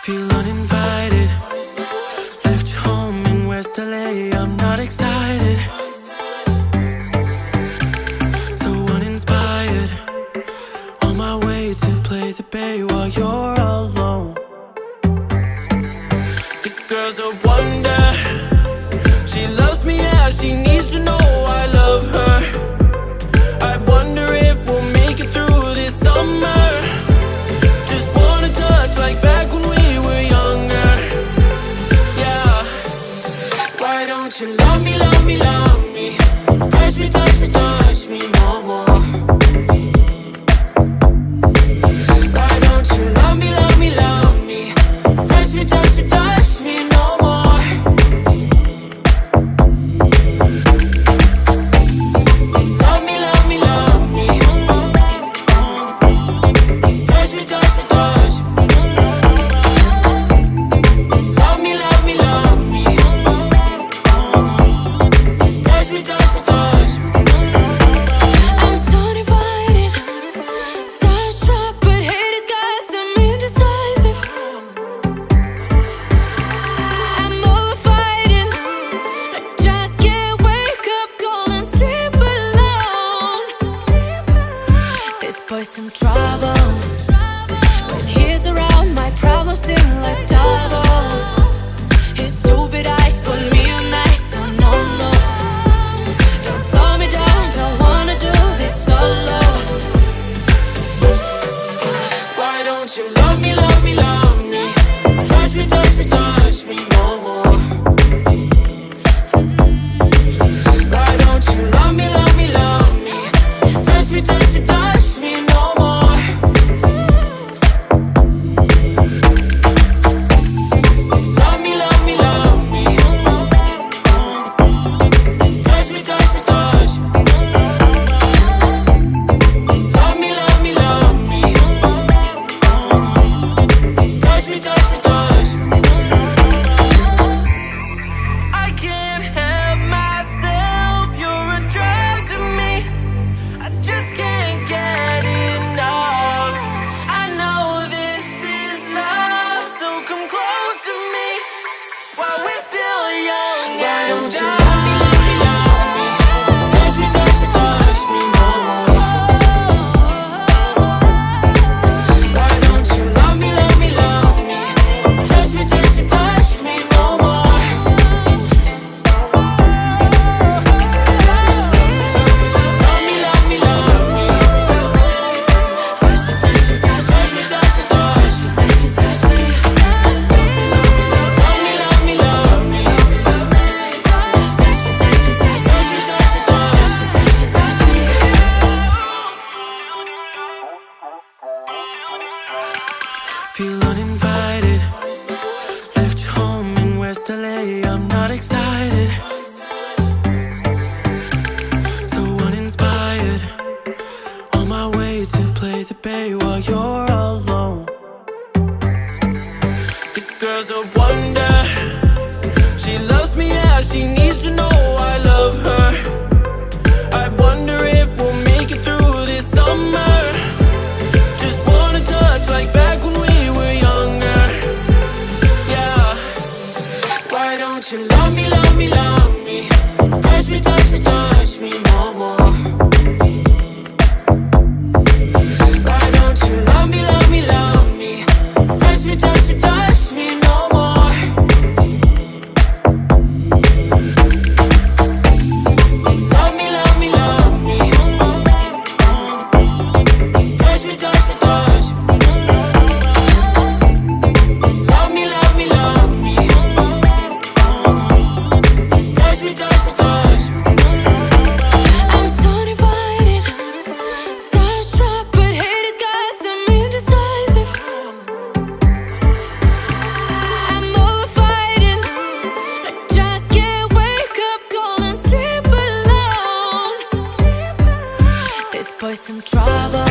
Feel uninvited. Left home in West LA, I'm not excited. So uninspired. On my way to play the bay while you're alone. This girl's a wonder. She loves me, yeah, she needs to know I love her. I wonder if we'll make it through this summer. Just wanna touch like back when we were younger. Yeah. Why don't you love me, love me, love me? Touch me, touch me, touch me no more. Why don't you love me, love me, love me? Touch me, touch me, touch me no more. Love me, love me, love me. Touch me, touch me, touch me. Love me, love me, love me. Touch me, touch me, touch me. I'm so divided, starstruck, but hate has got some indecisive. I'm over fighting, I just can't wake up cold and sleep alone. This boy's some trouble. When he's around, my problems seem like double. His stupid eyes put me on ice, so no, no. Don't slow me down, don't wanna do this solo. Why don't you love me, love me, love me? Touch me, touch me, touch me no more. Why don't you love me, love me, love me? Touch me, touch me, touch me no more. Love me, love me, love me. Touch me, touch me, touch me. Love me, love me, love me. Touch me, touch me, touch me. I can't help myself, you're a drug to me. I just can't get enough. I know this is love, so come close to me while we're still young. Why don't you love me, love me, love me? Touch me, touch me, touch me no more. Why don't you love me, love me, love me? Touch me, touch me, touch me no more. Love me, love me, love me. Touch me, touch me, touch me, touch me, touch me, touch me, touch me. Love me, love me, love me. Touch me, touch me, touch me, touch me, touch me, touch me, touch me, touch me. Feel uninvited. Left home in West LA, I'm not excited. So uninspired. On my way to play the bay while you're alone. This girl's a wonder. She loves me, yeah, she needs to know I love her. I wonder if we'll make it through this summer. Just wanna touch like back when we were younger. Yeah. Why don't you love me, love me, love me? Touch me, touch me, touch me no more. Why don't you love me, love me, love me? Touch me, touch me, touch me no more. Love me, love me, love me. Touch me, touch me, touch me. Love me, love me, love me. Touch me, touch me, touch me. I'm so divided, starstruck, but hate has got some indecisive. I'm over fighting, I just can't wake up cold and sleep alone. This boy's some trouble.